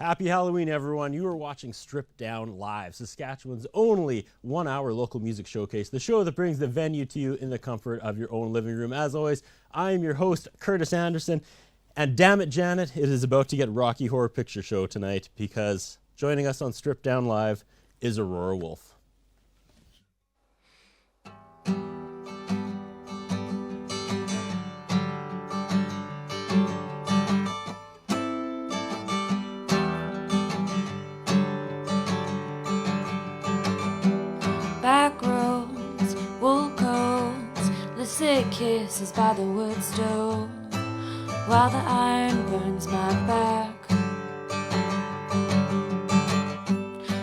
Happy Halloween, everyone. You are watching Stripped Down Live, Saskatchewan's only one-hour local music showcase, the show that brings the venue to you in the comfort of your own living room. As always, I am your host, Curtis Anderson, and damn it, Janet, it is about to get Rocky Horror Picture Show tonight because joining us on Stripped Down Live is Aurora Wolf. Back roads, wool coats, illicit kisses by the wood stove, while the iron burns my back.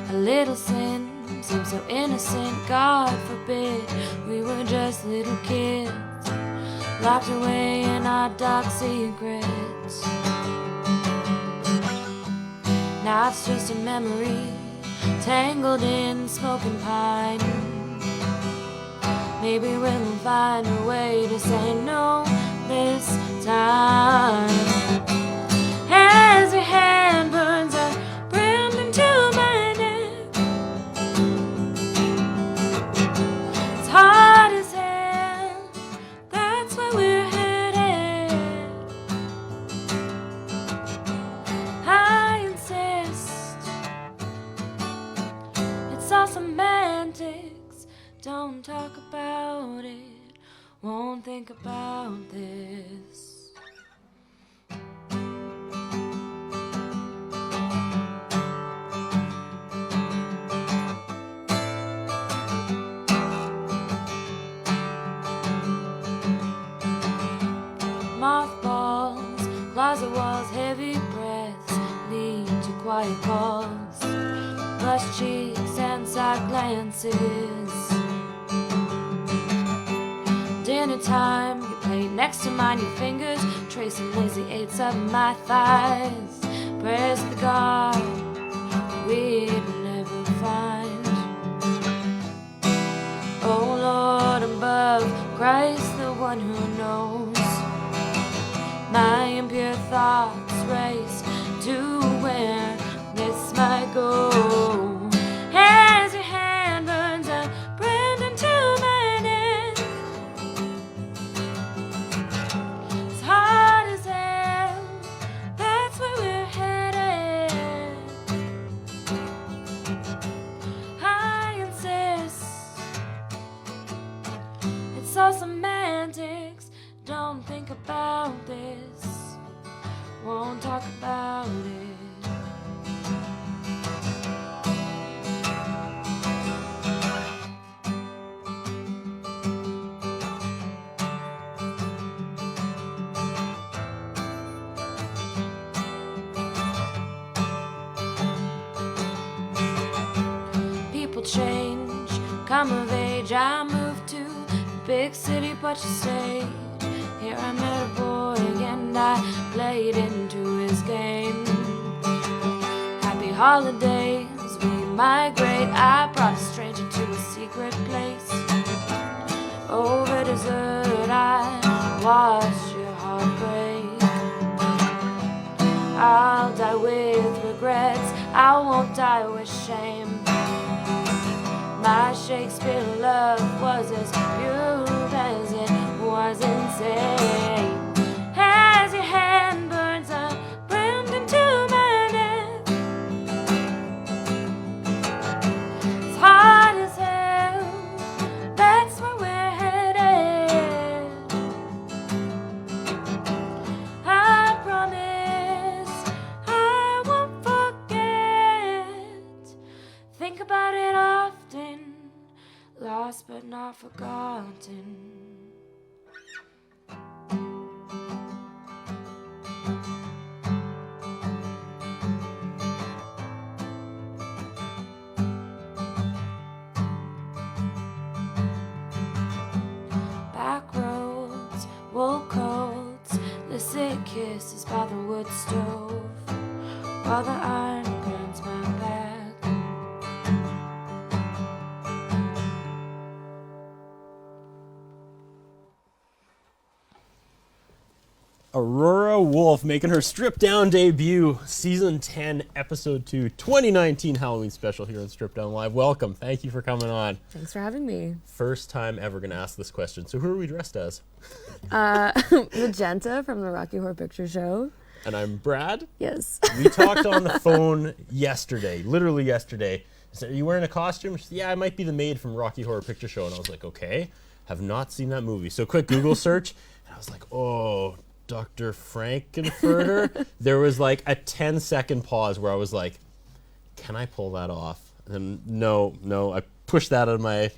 A little sin seems so innocent, God forbid we were just little kids, locked away in our dark secrets. Now it's just a memory, tangled in smoking pine. Maybe we'll find a way to say no this time. As your hand burns a brand into my neck, it's hard as hell, that's where we're headed. I insist it's all semantics, don't talk about it, won't think about this. Mothballs, closet walls, heavy breaths lead to quiet calls, flushed cheeks and side glances. Dinner time, your plate next to mine, your fingers tracing lazy eights up my thighs. Prayers to God we'd never find. Oh Lord above, Christ the one who knows. My impure thoughts race to where this might go. As your hand burns a brand into my neck, it's hard as hell, that's where we're headed. I insist it's all semantics, don't think about this, won't talk about it. People change, come of age, I moved to the big city but you stayed. Here I met a boy and I played into his game. Happy holidays, we migrate, I brought a stranger to a secret place. Over dessert I watched your heart break. I'll die with regrets, I won't die with shame. My Shakespeare love was as pure as it was insane. As your hand burns a brand into my neck, it's hard as hell, that's where we're headed. I promise I won't forget, think about it often, lost but not forgotten. Back roads, wool coats, illicit kisses by the wood stove, while the iron burns my back. Aurora Aurora Wolf making her Strip Down debut, Season 10, Episode 2, 2019 Halloween special here on Strip Down Live. Welcome. Thank you for coming on. Thanks for having me. First time ever going to ask this question. So who are we dressed as? Magenta from the Rocky Horror Picture Show. And I'm Brad. Yes. We talked on the phone yesterday, literally yesterday. I said, are you wearing a costume? She said, yeah, I might be the maid from Rocky Horror Picture Show. And I was like, okay, have not seen that movie. So quick Google search. And I was like, oh, Dr. Frankenfurter. There was like a 10-second pause where I was like, can I pull that off? And then no, I pushed that out of my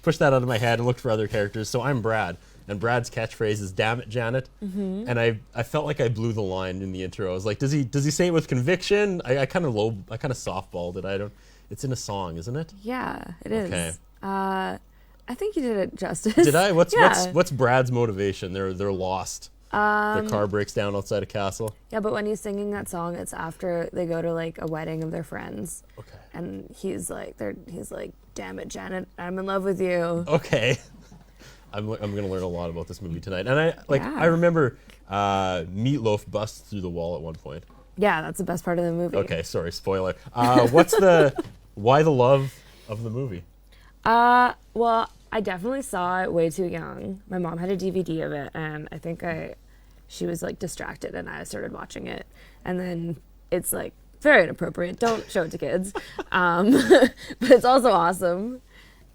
head and looked for other characters. So I'm Brad. And Brad's catchphrase is "Damn it, Janet," and I felt like I blew the line in the intro. I was like, does he say it with conviction? I kind of softballed it. It's in a song, isn't it? Yeah, it is. Okay. I think you did it justice. Did I? Yeah. What's Brad's motivation? They're lost. Their car breaks down outside a castle. Yeah, but when he's singing that song, it's after they go to like a wedding of their friends. Okay. And he's like, "Damn it, Janet, I'm in love with you." Okay. I'm gonna learn a lot about this movie tonight, and I remember Meatloaf busts through the wall at one point. Yeah, that's the best part of the movie. Okay, sorry, spoiler. Why the love of the movie? Well, I definitely saw it way too young. My mom had a DVD of it, and I think she was like distracted, and I started watching it, and then it's like very inappropriate. Don't show it to kids, but it's also awesome.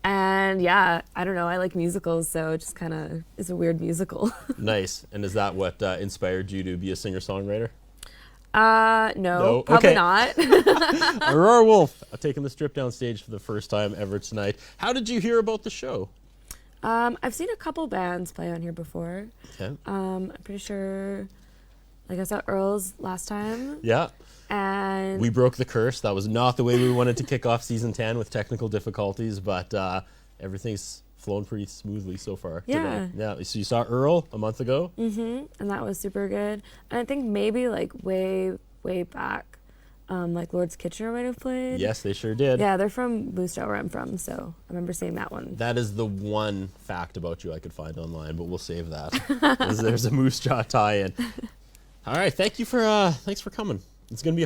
And yeah, I don't know. I like musicals, so it just kind of is a weird musical. Nice. And is that what inspired you to be a singer-songwriter? No, probably not. Aurora Wolf, taking the Strip Down stage for the first time ever tonight. How did you hear about the show? I've seen a couple bands play on here before. Okay. I'm pretty sure, like I saw Earl's last time. Yeah. And we broke the curse. That was not the way we wanted to kick off Season 10 with technical difficulties, but everything's flown pretty smoothly so far today. Yeah. So you saw Earl a month ago? Mm-hmm. And that was super good. And I think maybe like way back, like Lord's Kitchener might have played. Yes, they sure did. Yeah, they're from Moose Jaw, where I'm from, so I remember seeing that one. That is the one fact about you I could find online, but we'll save that. There's a Moose Jaw tie-in. All right, thanks for coming. It's going to be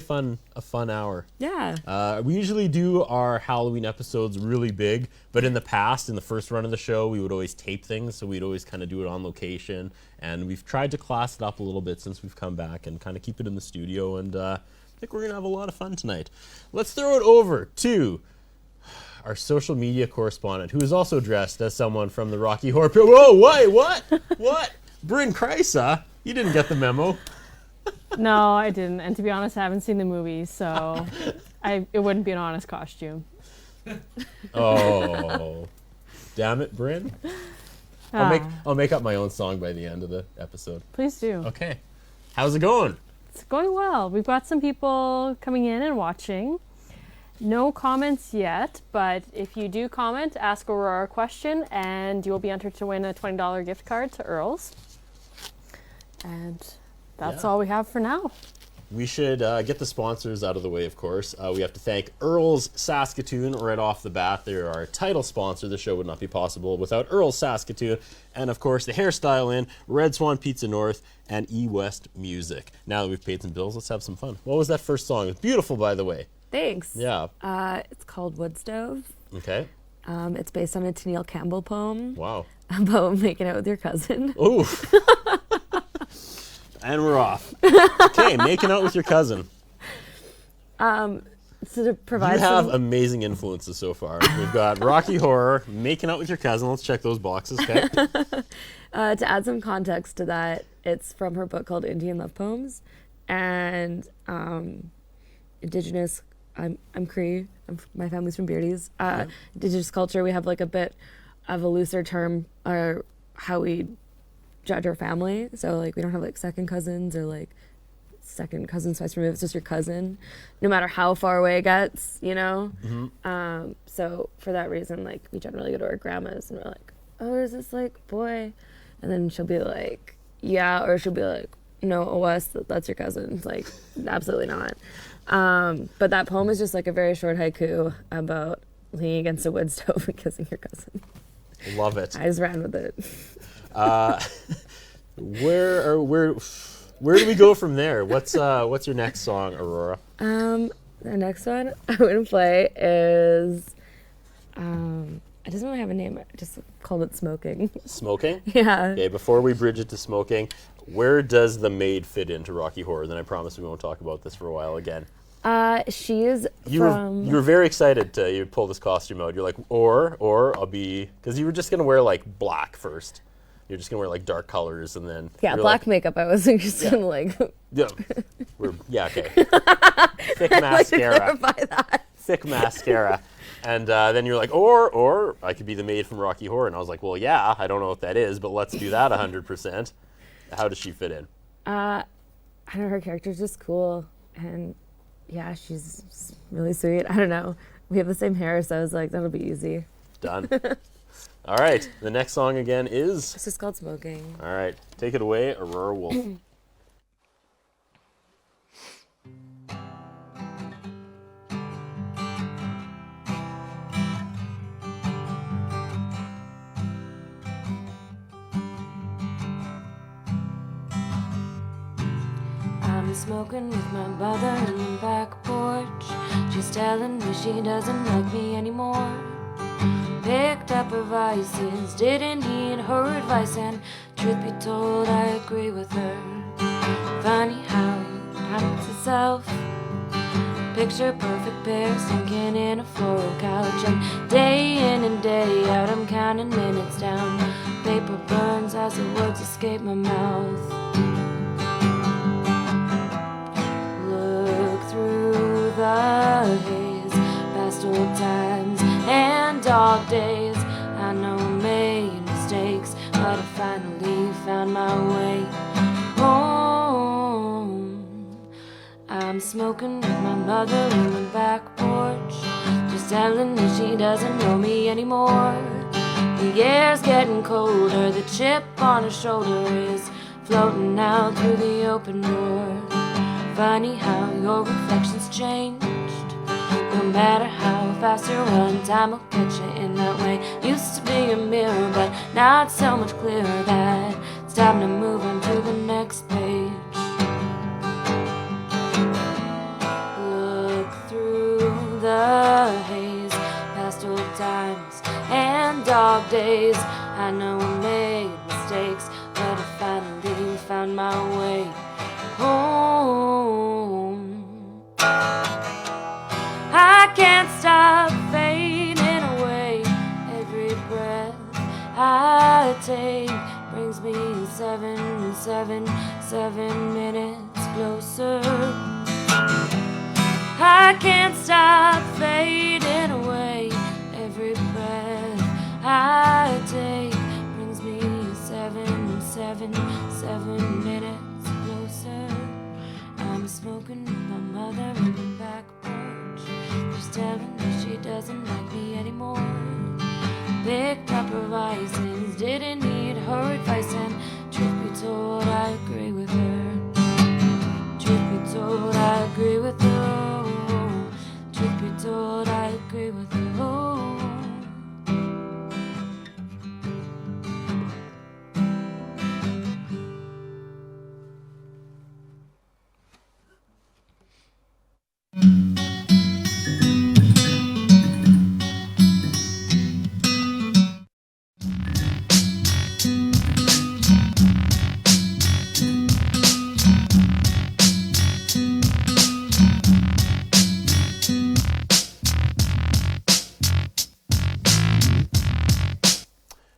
a fun hour. Yeah. We usually do our Halloween episodes really big, but in the past, in the first run of the show, we would always tape things, so we'd always kind of do it on location. And we've tried to class it up a little bit since we've come back and kind of keep it in the studio, and I think we're going to have a lot of fun tonight. Let's throw it over to our social media correspondent, who is also dressed as someone from the Rocky Horror Picture. Whoa, what? What? Bryn Kreisa, you didn't get the memo. No, I didn't. And to be honest, I haven't seen the movie, so it wouldn't be an honest costume. Oh, damn it, Bryn. I'll make up my own song by the end of the episode. Please do. Okay. How's it going? It's going well. We've got some people coming in and watching. No comments yet, but if you do comment, ask Aurora a question, and you'll be entered to win a $20 gift card to Earl's. And that's all we have for now. We should get the sponsors out of the way, of course. We have to thank Earl's Saskatoon right off the bat. They're our title sponsor. The show would not be possible without Earl's Saskatoon. And, of course, the Hairstyle Inn, Red Swan Pizza North, and E-West Music. Now that we've paid some bills, let's have some fun. What was that first song? It was beautiful, by the way. Thanks. Yeah. It's called Wood Stove. Okay. It's based on a Tennille Campbell poem. Wow. About making out with your cousin. Ooh. And we're off. Okay, making out with your cousin. So to provide you have amazing influences so far. We've got Rocky Horror, making out with your cousin. Let's check those boxes, okay? To add some context to that, it's from her book called Indian Love Poems. And Indigenous, I'm Cree, my family's from Beardies. Indigenous culture, we have like a bit of a looser term, or how we judge our family. So like we don't have like second cousins or like second cousin twice removed. It's just your cousin, no matter how far away it gets, you know. Mm-hmm. So for that reason, like we generally go to our grandmas and we're like, oh, there's this like boy, and then she'll be like, yeah, or she'll be like, no, Wes, that's your cousin. Like absolutely not. But that poem is just like a very short haiku about leaning against a wood stove and kissing your cousin. Love it. I just ran with it. Where do we go from there? What's your next song, Aurora? The next one I'm gonna play is it doesn't really have a name. I just called it Smoking. Smoking? Yeah. Okay, before we bridge it to smoking, where does the maid fit into Rocky Horror? Then I promise we won't talk about this for a while again. She is You were very excited to you pull this costume out. You're like, or I'll be, because you were just gonna wear like black first. You're just gonna wear like dark colors and then yeah, you're black like, makeup. I wasn't just gonna like. yeah, okay. Thick I'd like to mascara. clarify that. Thick mascara. And then you're like, or I could be the maid from Rocky Horror. And I was like, well, yeah, I don't know what that is, but let's do that 100%. How does she fit in? I don't know, her character's just cool, and yeah, she's really sweet. I don't know. We have the same hair, so I was like, that'll be easy. Done. All right. The next song again is? It's just called Smoking. All right. Take it away, Aurora Wolf. I'm smoking with my mother in the back porch. She's telling me she doesn't like me anymore. Picked up her vices, didn't need her advice, and truth be told, I agree with her. Funny how it happens itself. Picture perfect pair sinking in a floral couch, and day in and day out I'm counting minutes down. Paper burns as the words escape my mouth. The haze, past old times and dog days. I know I made mistakes, but I finally found my way home. I'm smoking with my mother in the back porch, just telling me she doesn't know me anymore. The air's getting colder, the chip on her shoulder is floating out through the open door. Funny how your reflections changed. No matter how fast you run, time will catch you in that way. Used to be a mirror, but now it's so much clearer that it's time to move on to the next page. Look through the haze, past old times and dog days. I know I made mistakes, but I finally found my way home. I can't stop fading away. Every breath I take brings me 7 minutes closer. I can't stop fading away. Every breath I take brings me 7 minutes closer. I'm smoking with my mother in the back porch. She's telling me she doesn't like me anymore. Picked up her vices, didn't need her advice, and truth be told, I agree with her. Truth be told, I agree with her. Truth be told, I agree with her.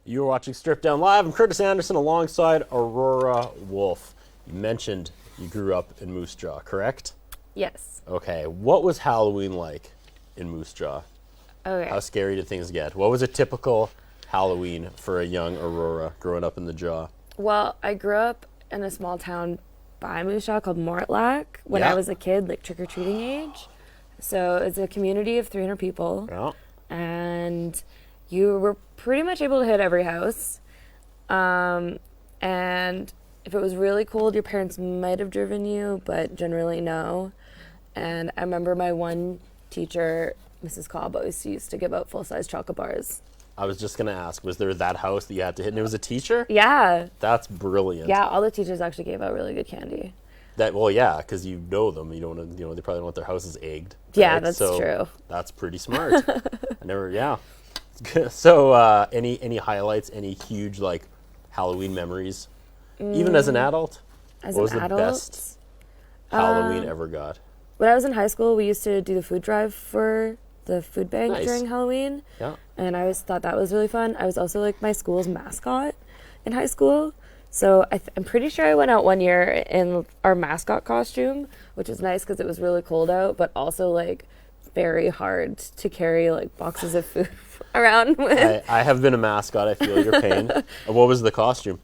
You're watching Stripped Down Live. I'm Curtis Anderson alongside Aurora Wolf. You mentioned you grew up in Moose Jaw, correct? Yes. Okay, what was Halloween like in Moose Jaw? Okay. How scary did things get? What was a typical Halloween for a young Aurora growing up in the Jaw? Well, I grew up in a small town by Moose Jaw called Mortlack when Yeah. I was a kid, like trick-or-treating age. So it's a community of 300 people. Yeah. And you were pretty much able to hit every house. And if it was really cold, your parents might have driven you, but generally no. And I remember my one teacher, Mrs. Cobb, always used to give out full-size chocolate bars I was just going to ask, was there that house that you had to hit? And it was a teacher? Yeah. That's brilliant. Yeah, all the teachers actually gave out really good candy. Well, yeah, because you know them. You don't, they probably don't want their houses egged. Yeah, right? that's true. That's pretty smart. Yeah. So, any highlights? Any huge like Halloween memories? Even as an adult, As what was an the adult, best Halloween ever got? when I was in high school, we used to do the food drive for the food bank Nice. during Halloween. Yeah. And I always thought that was really fun. I was also like my school's mascot in high school. So I'm pretty sure I went out one year in our mascot costume, which was nice because it was really cold out, but also like very hard to carry like boxes of food around with. I have been a mascot. I feel your pain. What was the costume?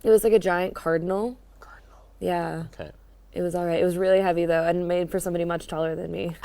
It was like a giant cardinal. Yeah. Okay. It was all right. It was really heavy though, and made for somebody much taller than me.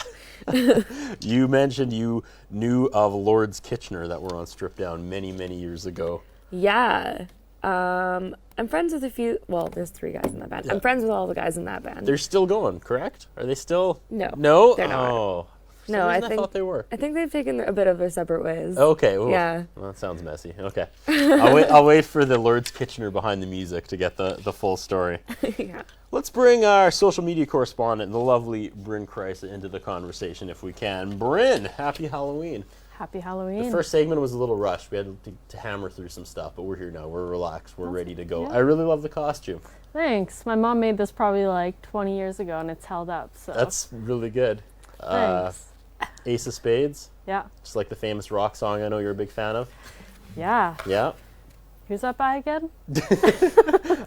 You mentioned you knew of Lords Kitchener that were on Strip Down many, many years ago. Yeah. I'm friends with a few. Well, there's 3 guys in that band. Yeah. I'm friends with all the guys in that band. They're still going, correct? Are they still? No. No? They're not. Oh. For some No, reason I think thought they were. I think they've taken a bit of their separate ways. Okay. Ooh. Yeah. Well, that sounds messy. Okay. I'll wait for the Lords Kitchener behind the music to get the full story. Yeah. Let's bring our social media correspondent, the lovely Bryn Kreis, into the conversation if we can. Bryn, happy Halloween. Happy Halloween. The first segment was a little rushed. We had to hammer through some stuff, but we're here now. We're relaxed. We're ready to go. yeah. I really love the costume. Thanks. My mom made this probably like 20 years ago, and it's held up. So That's really good. thanks. Ace of Spades, Yeah. just like the famous rock song I know you're a big fan of. Yeah. Yeah. Who's that by again?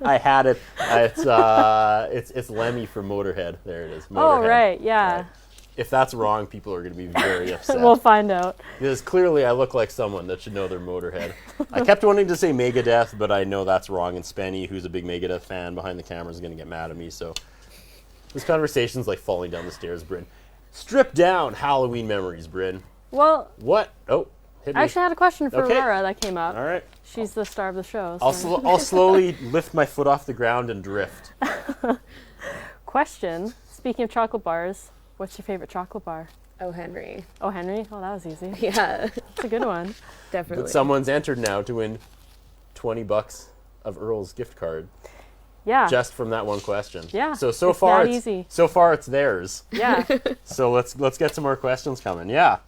I had it. It's Lemmy from Motorhead. There it is. Oh, Motorhead. right. Yeah. Right. If that's wrong, people are going to be very upset. We'll find out. Because clearly I look like someone that should know their Motorhead. I kept wanting to say Megadeth, but I know that's wrong. And Spenny, who's a big Megadeth fan behind the camera, is going to get mad at me. So this conversation's like falling down the stairs, Bryn. Strip down Halloween memories, Bryn. Well, What? Oh, hit me. I actually had a question for Okay. Aurora that came up. All right. She's the star of the show. I'll, So. I'll slowly lift my foot off the ground and drift. Question. Speaking of chocolate bars, what's your favorite chocolate bar? Oh, Henry. Oh, Henry? Oh, that was easy. Yeah. That's a good one. Definitely. But someone's entered now to win $20 of Earl's gift card Yeah. just from that one question. Yeah, So it's far that easy. So far it's theirs. Yeah. So let's get some more questions coming. Yeah.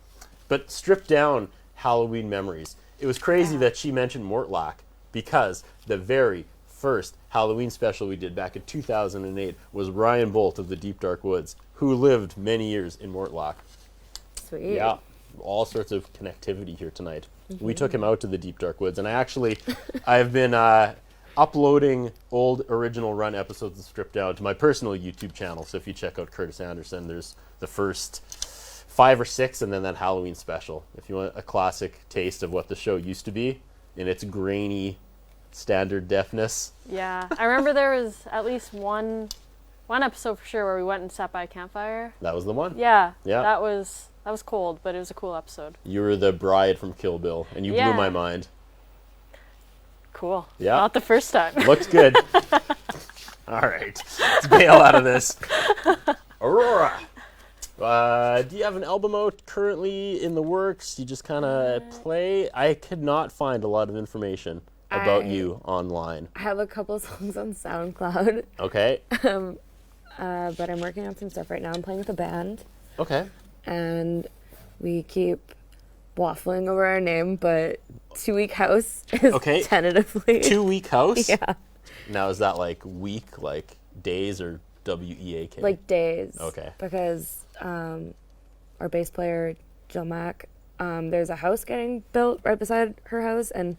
But strip down Halloween memories. It was crazy that she mentioned Mortlock because the very first Halloween special we did back in 2008 was Ryan Bolt of the Deep Dark Woods, who lived many years in Mortlock. Sweet. Yeah. All sorts of connectivity here tonight. We took him out to the Deep Dark Woods, and I've been uploading old original run episodes of Stripped Down to my personal YouTube channel. So if you check out Curtis Anderson, there's the first 5 or 6, and then that Halloween special. If you want a classic taste of what the show used to be in its grainy standard deafness. Yeah. I remember there was at least one episode for sure where we went and sat by a campfire. That was the one. Yeah. Yeah. That was cold, but it was a cool episode. You were the bride from Kill Bill, and you blew Yeah. my mind. You Yeah. Not the first time. Looked good. All right. Let's bail out of this. Aurora. Do you have an album out currently in the works? You just kind of play? I could not find a lot of information about you online. I have a couple songs on SoundCloud, Okay. but I'm working on some stuff right now. I'm playing with a band, Okay. and we keep waffling over our name, but 2 Week House is Okay. tentatively. 2 Week House? Yeah, Now, is that like week, like days, or WEAK? like days. Okay. Because our bass player, Jill Mack, there's a house getting built right beside her house, and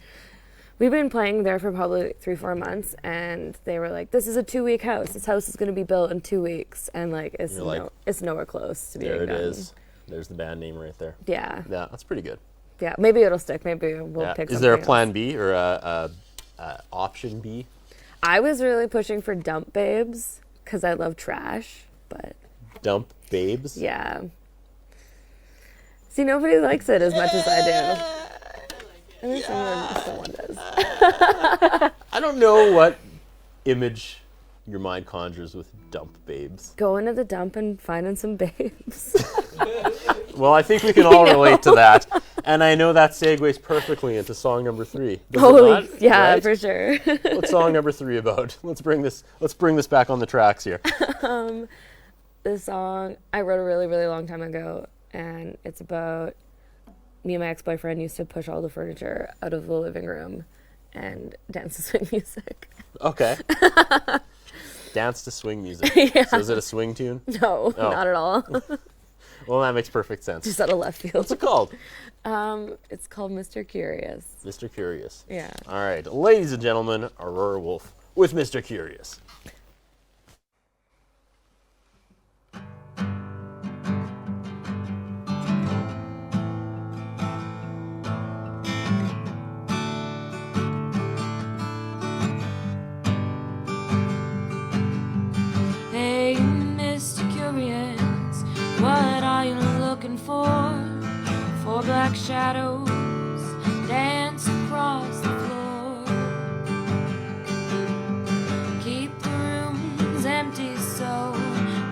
we've been playing there for probably 3-4 months, and they were like, "This is a 2 week house. This house is going to be built in 2 weeks," and like it's You're like, it's nowhere close to being There it done. is. There's the band name right there. Yeah, Yeah, that's pretty good. yeah. Maybe it'll stick. Maybe we'll Yeah. pick. Is there a something plan else. B or a option B? I was really pushing for Dump Babes because I love trash, but Dump Babes? yeah. See, nobody likes it as much as I do. I think someone does. I don't know what image your mind conjures with Dump Babes. Going to the dump and finding some babes. Well, I think we can all relate to that. And I know that segues perfectly into song number 3. Does it Totally. not? Yeah, Right? for sure. What's song number 3 about? Let's bring this back on the tracks here. This song I wrote a really, really long time ago, and it's about me and my ex-boyfriend used to push all the furniture out of the living room and dance to swing music. Okay. Dance to swing music. Yeah. So is it a swing tune? No, Oh. not at all. Well, that makes perfect sense. Just out of left field. What's it called? It's called Mr. Curious. Mr. Curious. Yeah. All right. Ladies and gentlemen, Aurora Wolf with Mr. Curious. Hey, Mr. Curious, what are you looking for? 4 black shadows dance across the floor. Keep the rooms empty so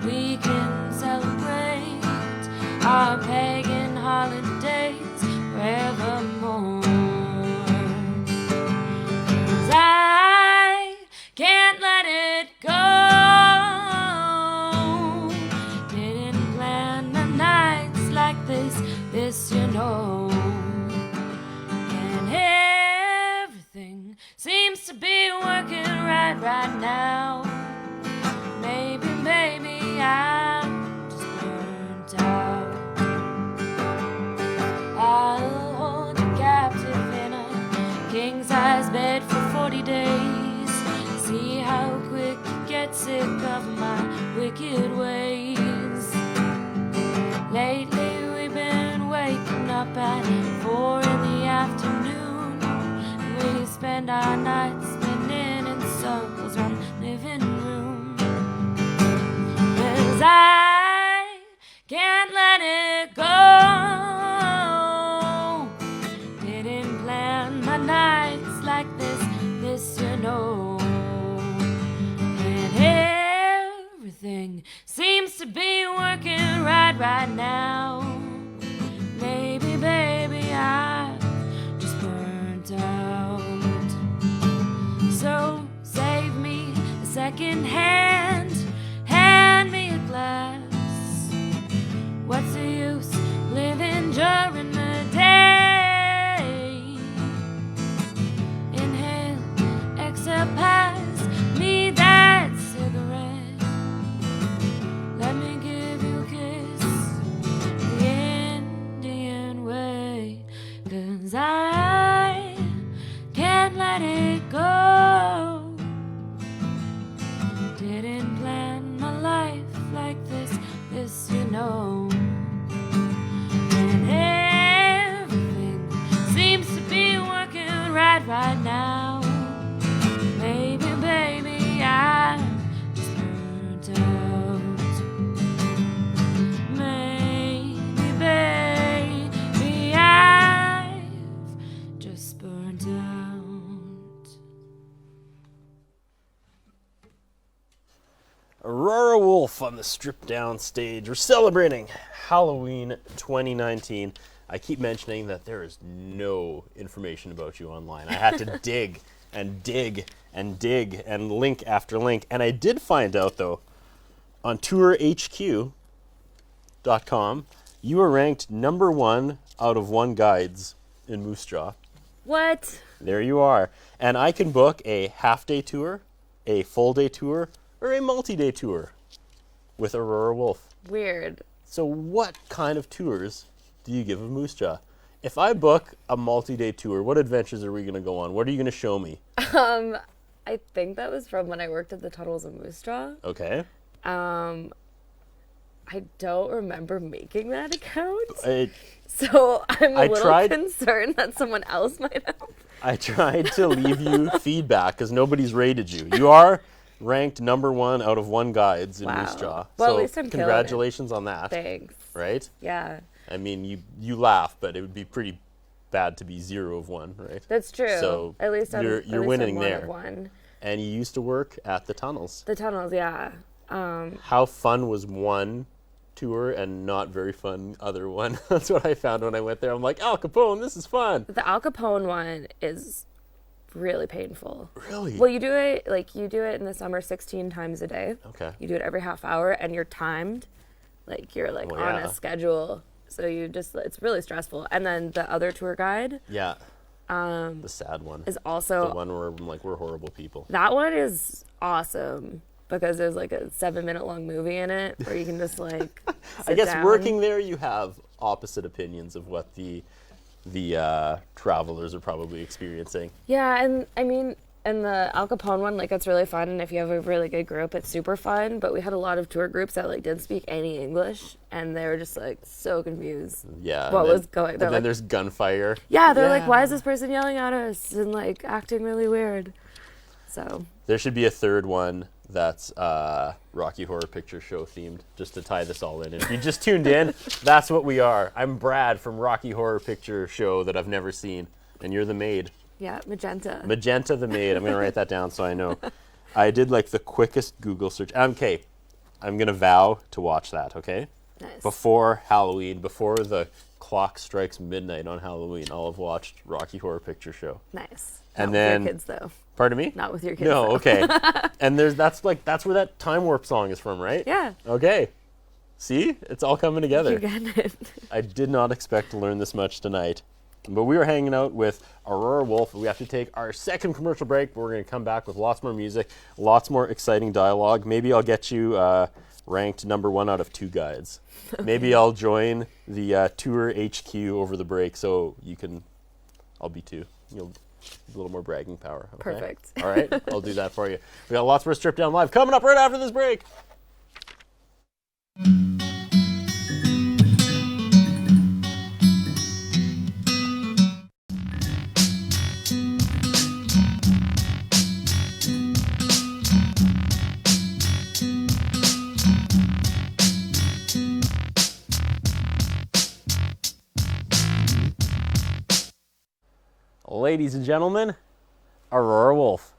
we can celebrate our pagan holidays forevermore. 'Cause I can't let it go. Didn't plan the nights like this you know. And everything seems to be working right now. Maybe I'm just burnt out. I'll hold you captive in a king-size bed for 40 days. See how quick you get sick of my wicked ways. Lately we've been waking up at 4 in the afternoon. We spend our nights spinning in circles around the living room. 'Cause I can't let it go. Didn't plan my nights like this you know. And everything seems to be working right now. Maybe, baby, I'm just burnt out. So save me a second hand, hand me a glass. What's the use living during the day? Inhale, exhale, pass me that cigarette. Let me give you a kiss the Indian way. 'Cause I can't let it go. Didn't plan my life like this you know. And everything seems to be working right now. Maybe, baby, I'm just burnt out. Maybe, baby, I've just burnt out. Aurora Wolf on the Stripped Down stage. We're celebrating Halloween 2019. I keep mentioning that there is no information about you online. I had to dig and dig and dig and link after link. And I did find out, though, on tourhq.com, you were ranked number 1 out of 1 guides in Moose Jaw. What? There you are. And I can book a half-day tour, a full-day tour, or a multi-day tour with Aurora Wolf. Weird. So what kind of tours do you give of Moose Jaw? If I book a multi-day tour, what adventures are we going to go on? What are you going to show me? I think that was from when I worked at the tunnels of Moose Jaw. Okay. I don't remember making that account. I So I'm a little tried- concerned that someone else might have. I tried to leave you feedback because nobody's rated you. You are ranked number 1 out of 1 guides in Wow. Moose Jaw. Well, so at least I'm killing it. congratulations on that. Thanks. Right? Yeah, I mean, you laugh, but it would be pretty bad to be 0 of 1, right? that's true. So at least you're at least winning I'm one there. of one. And you used to work at the tunnels. The tunnels, yeah. How fun was 1 tour and not very fun other one. That's what I found when I went there. I'm like, Al Capone, this is fun. The Al Capone one is really painful. Really? Well, you do it in the summer 16 times a day. Okay. You do it every half hour, and you're timed. Like, you're like on a schedule. So it's really stressful. And then the other tour guide. Yeah. The sad one. Is also. The one where I'm like, we're horrible people. That one is awesome because there's like a 7-minute long movie in it where you can just like I guess down. Working there, you have opposite opinions of what the travelers are probably experiencing. Yeah, and I mean, and the Al Capone one, like, it's really fun, and if you have a really good group, it's super fun, but we had a lot of tour groups that, like, didn't speak any English, and they were just, like, so confused. Yeah. What was going on. And then there's gunfire. Yeah, they're like, why is this person yelling at us? And, like, acting really weird. So. There should be a third one that's Rocky Horror Picture Show themed, just to tie this all in. And if you just tuned in, that's what we are. I'm Brad from Rocky Horror Picture Show that I've never seen, and you're the maid. Yeah, Magenta. Magenta the maid. I'm going to write that down so I know. I did like the quickest Google search. Okay, I'm going to vow to watch that, okay? Nice. Before Halloween, before the clock strikes midnight on Halloween, I'll have watched Rocky Horror Picture Show. Nice. And Not then, with your kids, though. Pardon me? Not with your kids. No, though. okay. And that's where that Time Warp song is from, right? Yeah. Okay. See? It's all coming together. You get it. I did not expect to learn this much tonight. But we were hanging out with Aurora Wolf. We have to take our second commercial break. We're going to come back with lots more music, lots more exciting dialogue. Maybe I'll get you ranked number 1 out of 2 guides. Okay. Maybe I'll join the tour HQ over the break so I'll be 2. You'll a little more bragging power. Okay? Perfect. All right, I'll do that for you. We got lots more Strip Down Live coming up right after this break. Ladies and gentlemen, Aurora Wolf.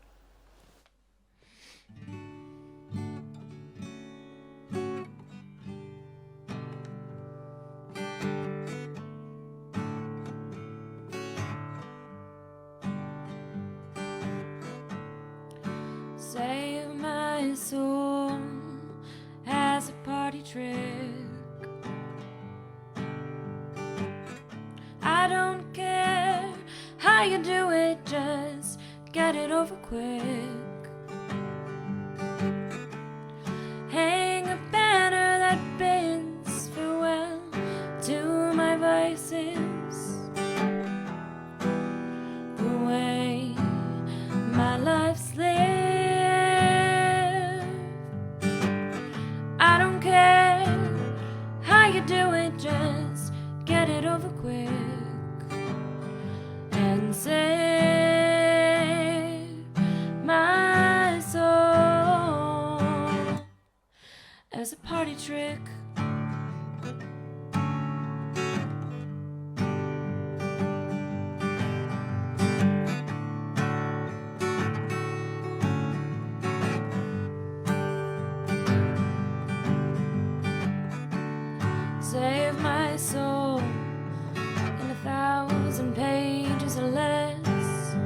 Save my soul as a party trick. I don't care how you do it, just get it over quick. Hang a banner that bids farewell to my vices, the way my life's lived. I don't care how you do it, just get it over quick and save my soul as a party trick. Save my soul in 1,000 pages or less.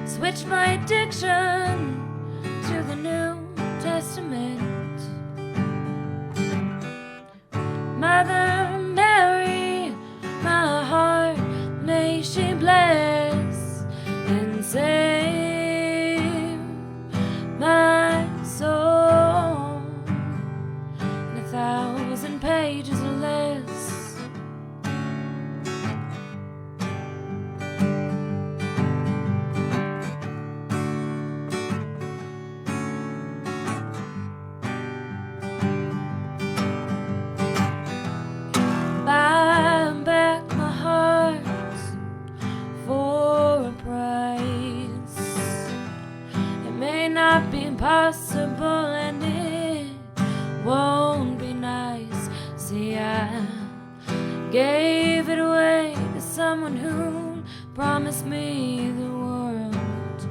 Switch my addiction to the New Testament. Mother Mary, my heart may she bless and save my soul in 1,000 pages or less. Buy back my heart for a price. It may not be impossible and it won't be nice. See, I gave it away to someone who promised me the world.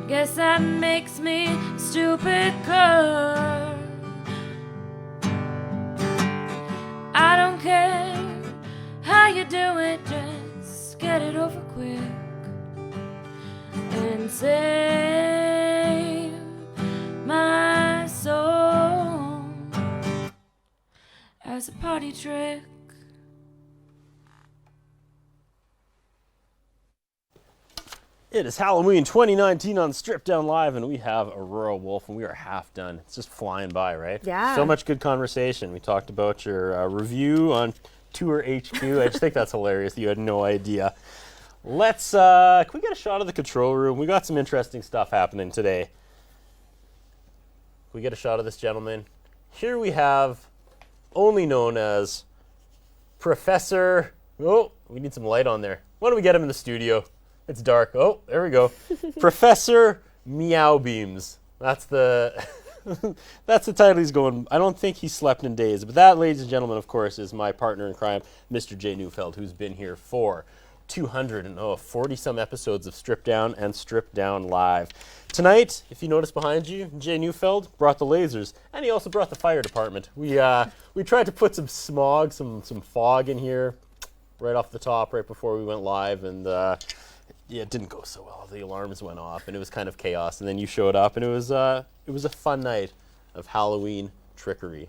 Guess that makes me a stupid girl. it over quick and save my soul as a party trick. It is Halloween 2019 on Strip Down Live, and we have Aurora Wolf, and we are half done. It's just flying by, right? Yeah. So much good conversation. We talked about your review on Tour HQ. I just think that's hilarious. You had no idea. Let's, can we get a shot of the control room? We got some interesting stuff happening today. Can we get a shot of this gentleman? Here we have, only known as Professor, oh, we need some light on there. Why don't we get him in the studio? It's dark. Oh, there we go. Professor Meow Beams. That's the that's the title he's going. I don't think he slept in days. But that, ladies and gentlemen, of course, is my partner in crime, Mr. Jay Neufeld, who's been here for 240-some episodes of Strip Down and Strip Down Live. Tonight, if you notice behind you, Jay Neufeld brought the lasers, and he also brought the fire department. We tried to put some smog, some fog in here right off the top, right before we went live, and yeah, it didn't go so well. The alarms went off, and it was kind of chaos. And then you showed up, and it was a fun night of Halloween trickery,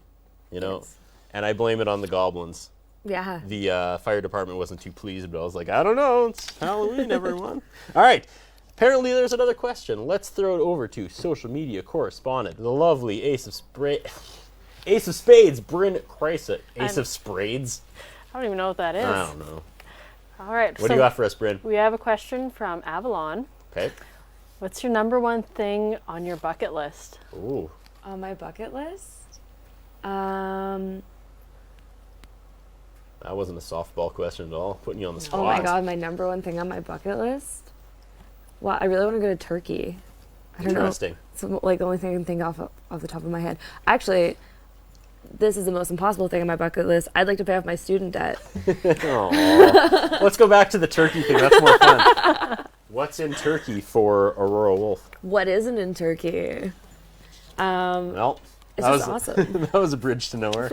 you know. Yes. And I blame it on the goblins. Yeah. The fire department wasn't too pleased, but I was like, I don't know, it's Halloween, everyone. All right. Apparently, there's another question. Let's throw it over to social media correspondent, the lovely Ace of Spades, Bryn Kreisett. Ace of Spades. I don't even know what that is. I don't know. All right. What do you got for us, Bryn? We have a question from Avalon. Okay. What's your number one thing on your bucket list? Ooh. On my bucket list? That wasn't a softball question at all. Putting you on the spot. Oh my god, my number one thing on my bucket list? Well, I really want to go to Turkey. I don't Interesting. know. It's like the only thing I can think off the top of my head. Actually, this is the most impossible thing on my bucket list. I'd like to pay off my student debt. Aw. Let's go back to the turkey thing. That's more fun. What's in Turkey for Aurora Wolf? What isn't in Turkey? Well, It's just awesome. That was a bridge to nowhere.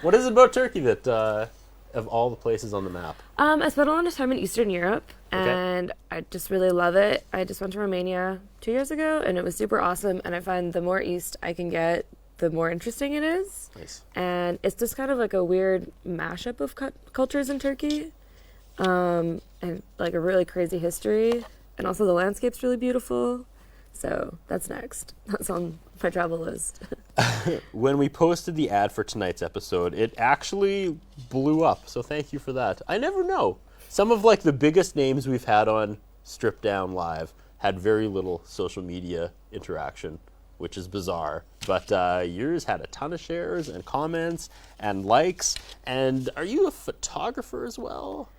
What is it about Turkey that, of all the places on the map? I spent a lot of time in Eastern Europe, Okay. and I just really love it. I just went to Romania 2 years ago, and it was super awesome. And I find the more east I can get, the more interesting it is. Nice. And it's just kind of like a weird mashup of cultures in Turkey, and like a really crazy history. And also the landscape's really beautiful. So that's next. That's on my travel list. When we posted the ad for tonight's episode, it actually blew up. So thank you for that. I never know. Some of like the biggest names we've had on Strip Down Live had very little social media interaction, which is bizarre. But yours had a ton of shares and comments and likes. And are you a photographer as well?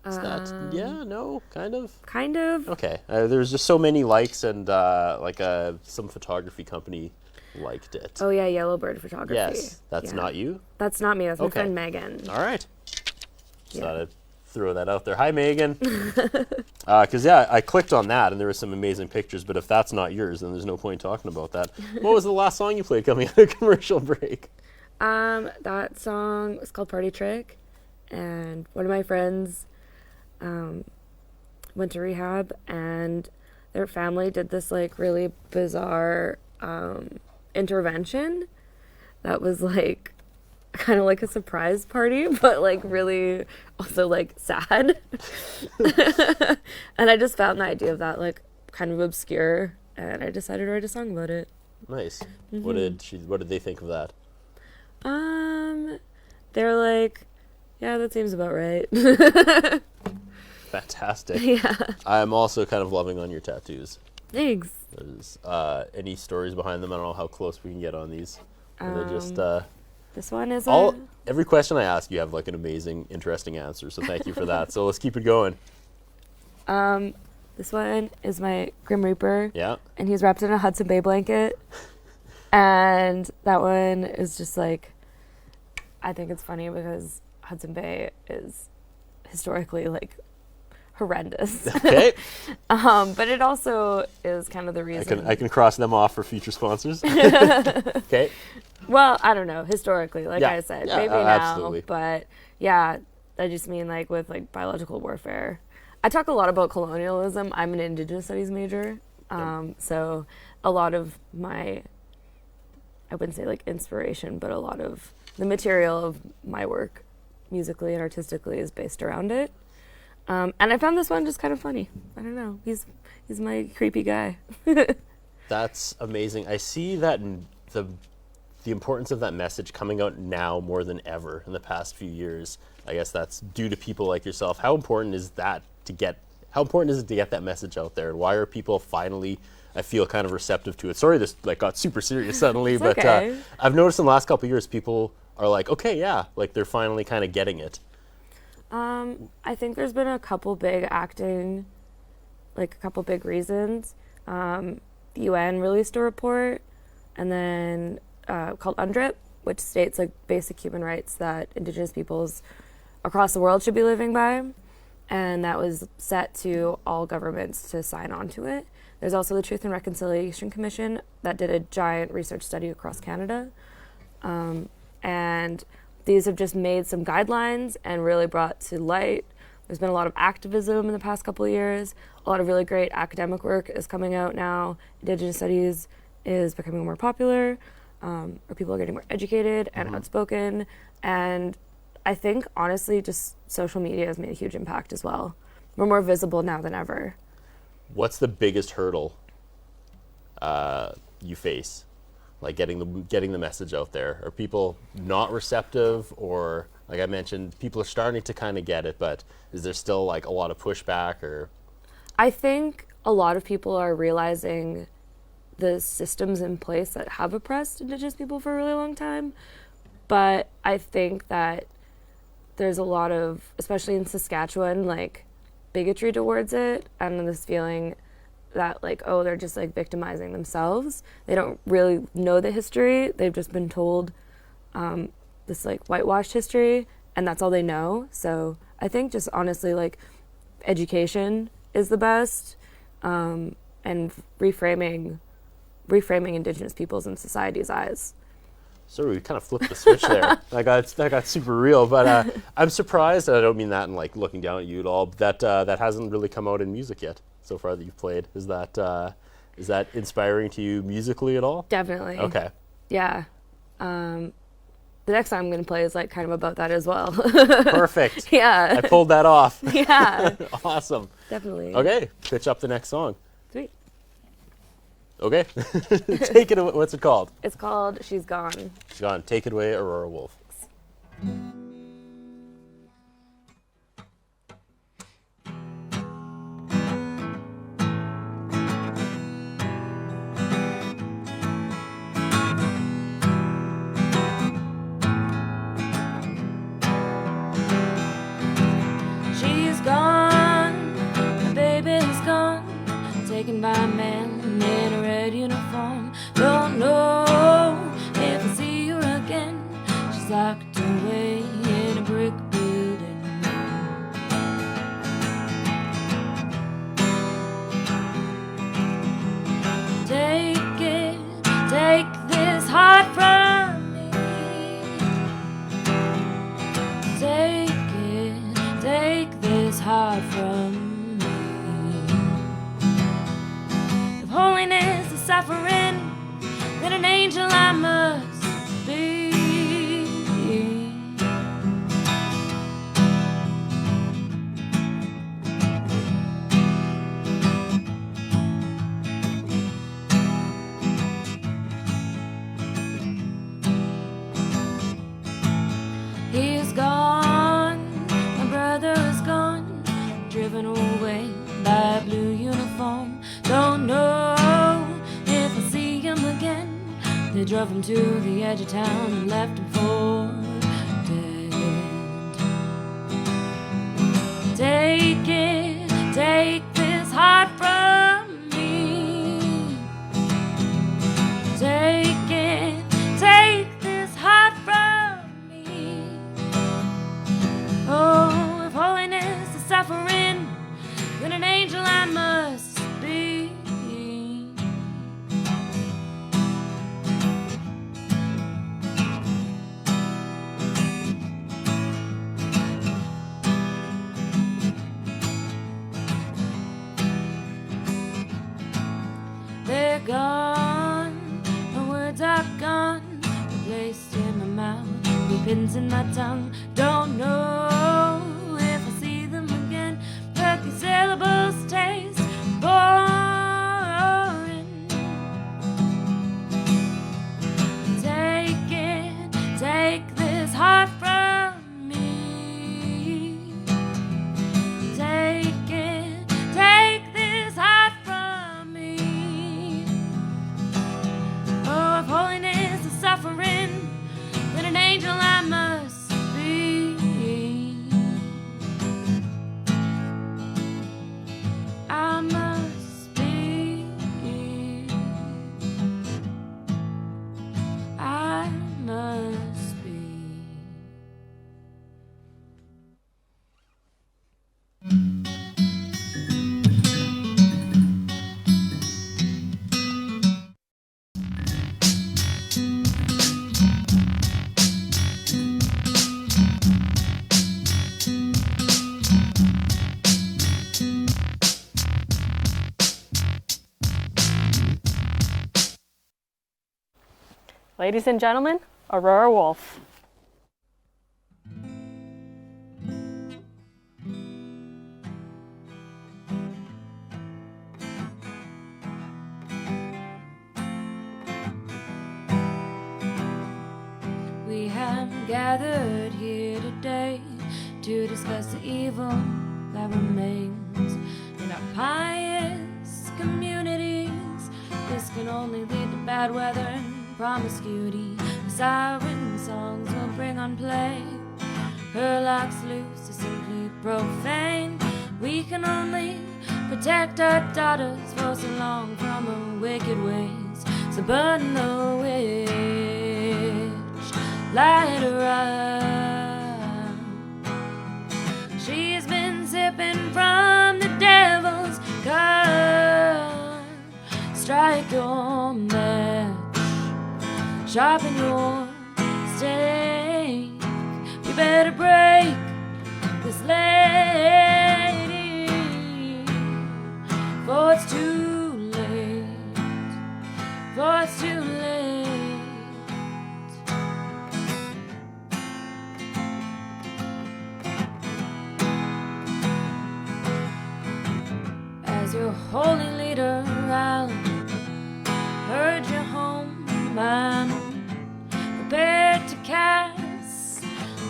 Is that, yeah, no, kind of? Kind of. Okay. There's just so many likes, and some photography company liked it. Oh yeah, Yellowbird Photography. Yes. That's Yeah. not you? That's not me. That's my Okay. friend Megan. All right. Just Yeah. thought I'd throw that out there. Hi, Megan. Because, yeah, I clicked on that, and there were some amazing pictures, but if that's not yours, then there's no point talking about that. What was the last song you played coming out of commercial break? That song is called Party Trick, and one of my friends went to rehab, and their family did this like really bizarre intervention that was like kind of like a surprise party, but like really also like sad. And I just found the idea of that like kind of obscure, and I decided to write a song about it. Nice. Mm-hmm. What did they think of that? They're like, yeah, that seems about right. Fantastic. Yeah. I'm also kind of loving on your tattoos. Thanks. There's any stories behind them? I don't know how close we can get on these. They're just This one is every question I ask, you have like an amazing, interesting answer. So thank you for that. So let's keep it going. this one is my Grim Reaper. Yeah. And he's wrapped in a Hudson Bay blanket. And that one is just like, I think it's funny because Hudson Bay is historically like horrendous. Okay. But it also is kind of the reason. I can cross them off for future sponsors. Okay. Well, I don't know, historically, like Yeah. I said, Yeah, maybe now. absolutely. But yeah, I just mean like with like biological warfare. I talk a lot about colonialism. I'm an Indigenous studies major. So a lot of my, I wouldn't say like inspiration, but a lot of the material of my work musically and artistically is based around it. And I found this one just kind of funny. I don't know. He's my creepy guy. That's amazing. I see that the importance of that message coming out now more than ever in the past few years. I guess that's due to people like yourself. How important is it to get that message out there? And why are people finally, I feel, kind of receptive to it? Sorry, this like got super serious suddenly, but okay. I've noticed in the last couple of years, people are like, okay, yeah, like they're finally kind of getting it. I think there's been a couple big reasons. The UN released a report, and then called UNDRIP, which states like basic human rights that Indigenous peoples across the world should be living by, and that was set to all governments to sign on to it. There's also the Truth and Reconciliation Commission that did a giant research study across Canada, and these have just made some guidelines and really brought to light. There's been a lot of activism in the past couple of years. A lot of really great academic work is coming out now. Indigenous studies is becoming more popular, or people are getting more educated and outspoken. And I think, honestly, just social media has made a huge impact as well. We're more visible now than ever. What's the biggest hurdle you face? Like getting the message out there? Are people not receptive, or like I mentioned, people are starting to kind of get it, but is there still like a lot of pushback? Or I think a lot of people are realizing the systems in place that have oppressed Indigenous people for a really long time, but I think that there's a lot of, especially in Saskatchewan, like bigotry towards it, and this feeling that like, oh, they're just like victimizing themselves. They don't really know the history. They've just been told this like whitewashed history, and that's all they know. So I think just honestly, like, education is the best, and reframing Indigenous peoples in society's eyes. So we kind of flipped the switch there. That got super real, but I'm surprised. I don't mean that in like looking down at you at all. That hasn't really come out in music yet so far that you've played. Is that inspiring to you musically at all? Definitely. Okay. Yeah. The next song I'm going to play is like kind of about that as well. Perfect. Yeah. I pulled that off. Yeah. Awesome. Definitely. Okay, pitch up the next song. Sweet. Okay. Take it away. What's it called? It's called She's Gone. She's Gone. Take it away, Aurora Wolf. She's gone, my baby's gone, taken by a man in a red uniform. Don't know if I'll see her again. She's locked away in a brick building. Take this heart from me. Take this heart from me. If holiness is suffering, then an angel I must be. He's gone, my brother is gone, driven away by a blue uniform. Don't know if I'll see him again. They drove him to the edge of town and left him for dead. Take this heart from me. Take this heart from me. Oh, if holiness is suffering, then an angel I must be. gone, my words are gone, replaced in my mouth with pins in my tongue. Don't know if I'll see them again, but these syllables taste boring. Take this heart from me. Take this heart from me. Oh, if holiness is suffering, then an angel I must be. I must be. I must be. Ladies and gentlemen, Aurora Wolf. We have gathered here today to discuss the evil that remains in our pious communities. This can only lead to bad weather and promiscuity. The siren songs will bring on plague. Her locks loose is simply profane. We can only protect our daughters for so long from her wicked ways. So burn the witch, light her up. She's been sipping from the devil's cup. Strike your match, sharpen your stake. You better break this lady, for it's too late, for it's too late. As your holy leader, I'll urge you home, I'm prepared to cast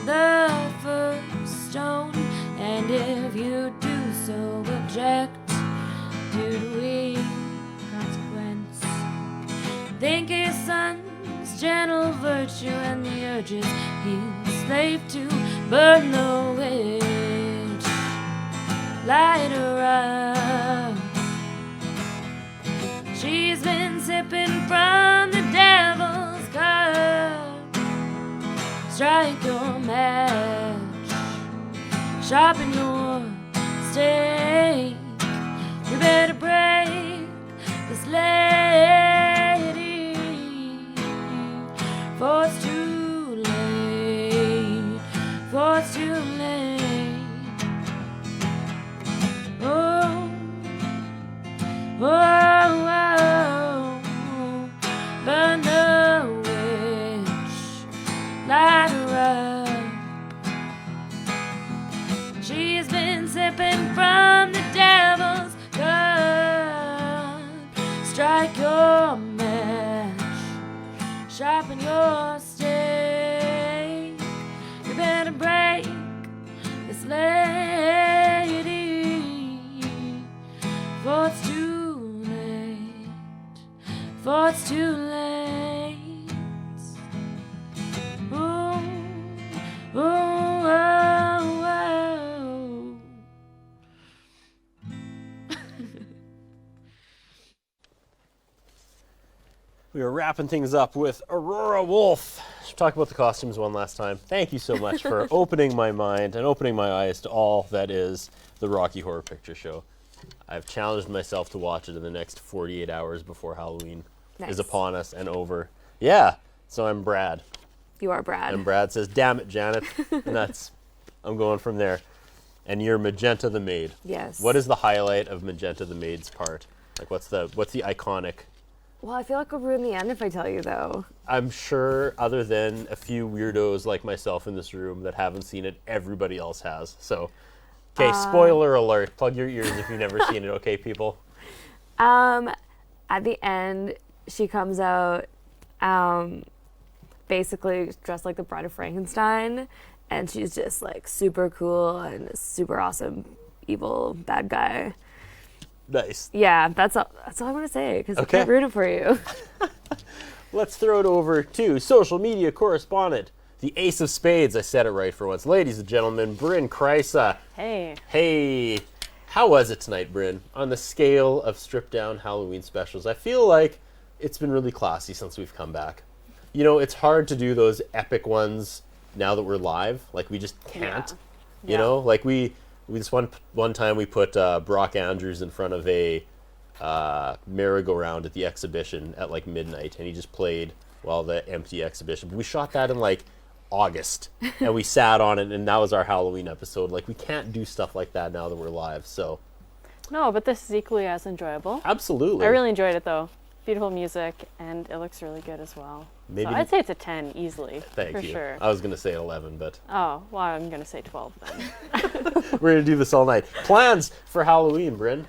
the first stone, and if you do so object due to weak consequence, think his son's gentle virtue and the urges he's slave to. Burn the witch, light her up. She's been sipping from the devil's cup. Strike your match, sharpen your stake. You better break this lady, for it's too late, for it's too late. Oh, oh, oh, burn the witch, light her up. She's been sipping from the devil's cup. Strike your match, sharpen your stake. You better break this lady, for it's too late, for it's too late. Ooh, ooh, oh, oh. We are wrapping things up with Aurora Wolf. Should talk about the costumes one last time. Thank you so much for opening my mind and opening my eyes to all that is the Rocky Horror Picture Show. I've challenged myself to watch it in the next 48 hours before Halloween is upon us and over. Yeah, so I'm Brad. You are Brad. And Brad says, "Damn it, Janet." And I'm going from there. And you're Magenta the Maid. Yes. What is the highlight of Magenta the Maid's part? Like, what's the iconic Well, I feel like I'll ruin the end if I tell you, though. I'm sure, other than a few weirdos like myself in this room that haven't seen it, everybody else has. So, okay, spoiler alert. Plug your ears if you've never seen it, okay, people? At the end, she comes out basically dressed like the Bride of Frankenstein, and she's just like super cool and a super awesome evil bad guy. Nice. Yeah, that's all I want to say, because I can't ruin it for you. Let's throw it over to social media correspondent, the Ace of Spades. I said it right for once. Ladies and gentlemen, Bryn Kreisa. Hey. Hey. How was it tonight, Bryn? On the scale of stripped down Halloween specials, I feel like it's been really classy since we've come back. You know, it's hard to do those epic ones now that we're live. Like, we just can't. Yeah. You know, like we just one time we put Brock Andrews in front of a merry-go-round at the exhibition at like midnight, and he just played while the empty exhibition. But we shot that in like August, and we sat on it, and that was our Halloween episode. Like, we can't do stuff like that now that we're live. So No, but this is equally as enjoyable. absolutely, I really enjoyed it, though. Beautiful music, and it looks really good as well. Maybe- So I'd say it's a 10 easily. thank for you. sure. I was gonna say 11, but Oh, well, I'm going to say 12 then. we're gonna do this all night. Plans for Halloween, Bryn?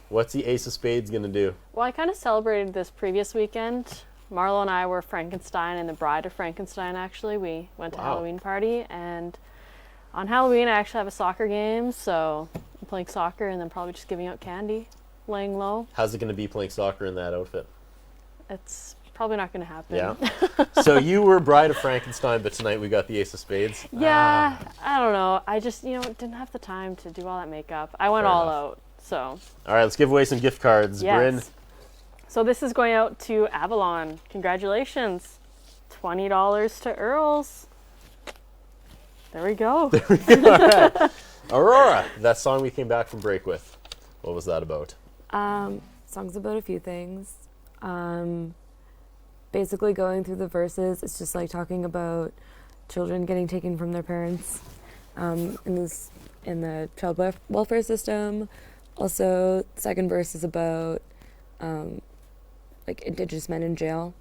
What's the Ace of Spades gonna do? Well, I kind of celebrated this previous weekend. Marlo and I were Frankenstein and the Bride of Frankenstein, actually. We went to a Wow. Halloween party, and on Halloween I actually have a soccer game, so I'm playing soccer and then probably just giving out candy, laying low. How's it gonna be playing soccer in that outfit? It's probably not going to happen. Yeah. So you were Bride of Frankenstein, but tonight we got the Ace of Spades. Yeah, I don't know. I just, didn't have the time to do all that makeup. I went Fair all enough. out, so. All right, let's give away some gift cards, Bryn. Yes. So this is going out to Avalon. Congratulations. $20 to Earl's. There we go. All right. Aurora, that song we came back from break with. What was that about? Song's about a few things. Basically going through the verses, it's just like talking about children getting taken from their parents in the child welfare system. Also, the second verse is about like Indigenous men in jail.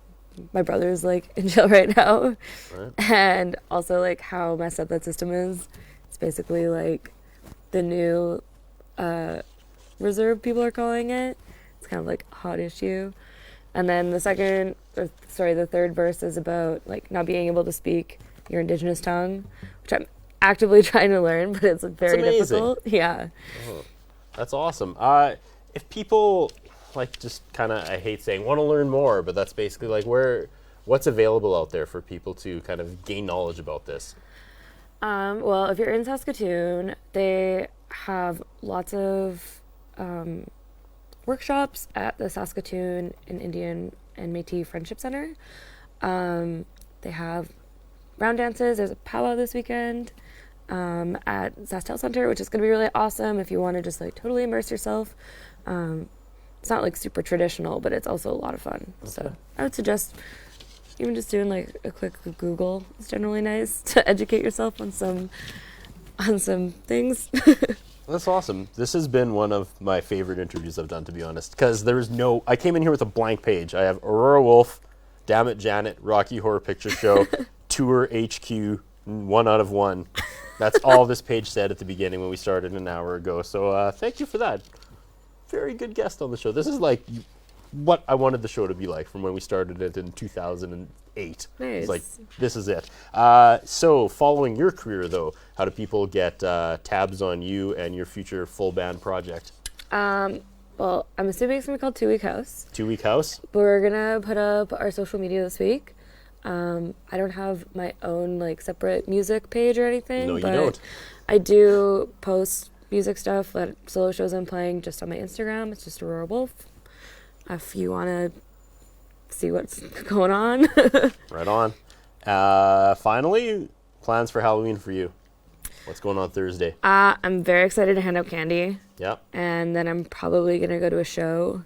My brother's like in jail right now, Right. and also like how messed up that system is. It's basically like the new reserve, people are calling it. It's kind of like a hot issue. And then the third verse is about like not being able to speak your Indigenous tongue, which I'm actively trying to learn, but it's very amazing. difficult. Yeah. That's awesome. If people like just kind of, I hate saying want to learn more, but that's basically like what's available out there for people to kind of gain knowledge about this. Well, if you're in Saskatoon, they have lots of workshops at the Saskatoon and Indian and Métis Friendship Center. They have round dances. There's a powwow this weekend at Sastel Center, which is going to be really awesome if you want to just like totally immerse yourself. It's not like super traditional, but it's also a lot of fun. Okay. So I would suggest even just doing like a quick Google is generally nice to educate yourself on some things. That's awesome. This has been one of my favorite interviews I've done, to be honest, because I came in here with a blank page. I have Aurora Wolf, Damn It Janet, Rocky Horror Picture Show, Tour HQ, 1 out of 1. That's all this page said at the beginning when we started an hour ago. So thank you for that. Very good guest on the show. This is like what I wanted the show to be like from when we started it in 2008. Nice. It's like, this is it. So following your career, though, how do people get tabs on you and your future full band project? Well, I'm assuming it's going to be called 2 Week House. 2 Week House? But we're going to put up our social media this week. I don't have my own like separate music page or anything. No, you but don't. I do post music stuff, that solo shows I'm playing just on my Instagram. It's just Aurora Wolf. If you want to see what's going on. Right on. Finally, plans for Halloween for you. What's going on Thursday? I'm very excited to hand out candy. Yep. And then I'm probably going to go to a show.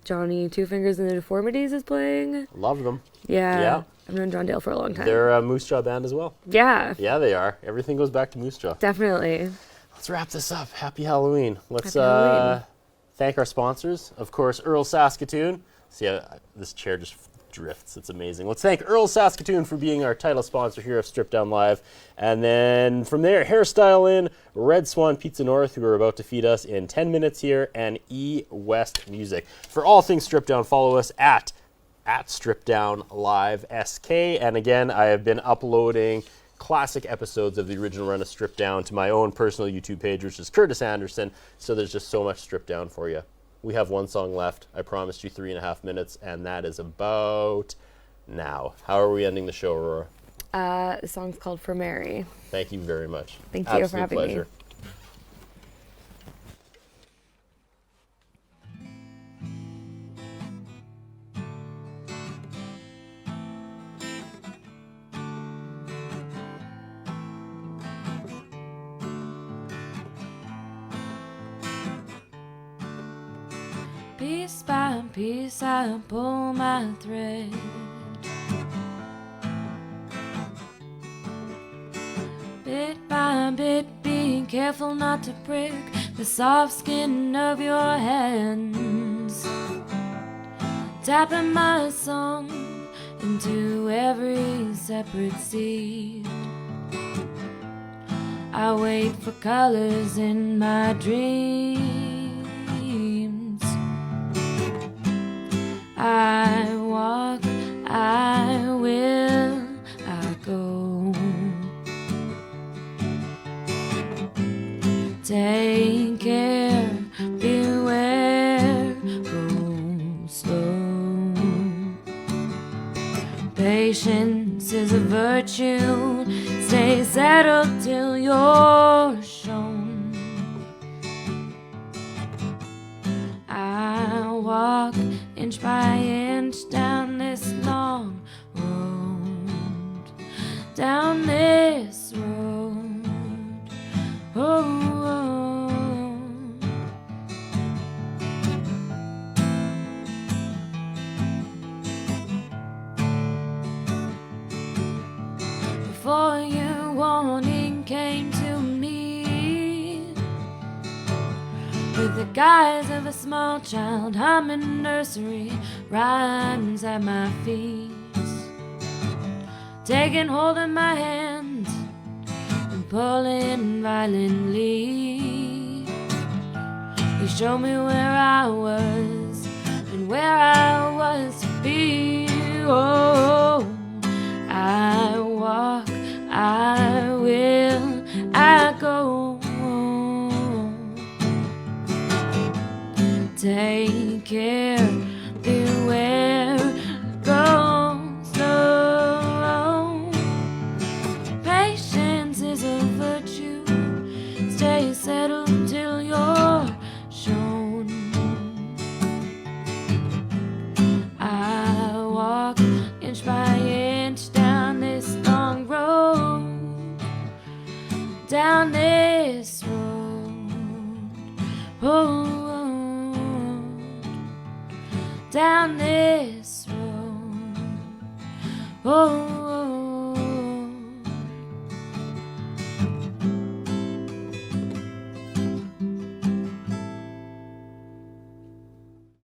Johnny Two Fingers and the Deformities is playing. Love them. Yeah. I've known John Dale for a long time. They're a Moose Jaw band as well. Yeah. Yeah, they are. Everything goes back to Moose Jaw. Definitely. Let's wrap this up. Happy Halloween. Let's Happy Halloween. thank our sponsors. Of course, Earl Saskatoon. See, this chair just drifts. It's amazing. Let's thank Earl Saskatoon for being our title sponsor here of Strip Down Live. And then from there, Hairstyle Inn, Red Swan Pizza North, who are about to feed us in 10 minutes here, and E West Music. For all things Strip Down, follow us at Strip Down Live SK. And again, I have been uploading classic episodes of the original run of Strip Down to my own personal YouTube page, which is Curtis Anderson. So there's just so much Strip Down for you. We have one song left. I promised you 3.5 minutes, and that is about now. How are we ending the show, Aurora? The song's called For Mary. Thank you very much. Thank you Absolute for having pleasure. me. Piece by piece I pull my thread, bit by bit, being careful not to prick the soft skin of your hands, tapping my song into every separate seed. I wait for colors in my dreams. I walk, I will, I go. Take care, beware, go slow. Patience is a virtue, stay settled till you're shown. I walk inch by inch down this long road, down this road. Before your warning came to me, with the guise of a small child humming nursery rhymes at my feet, taking hold of my hand and pulling violently. He showed me where I was and where I was to be. Oh, I walk, I will, I go. Take care, beware, go slow. Patience is a virtue, stay settled till you're shown. I walk inch by inch down this long road, down this road. Oh, down this road. Oh,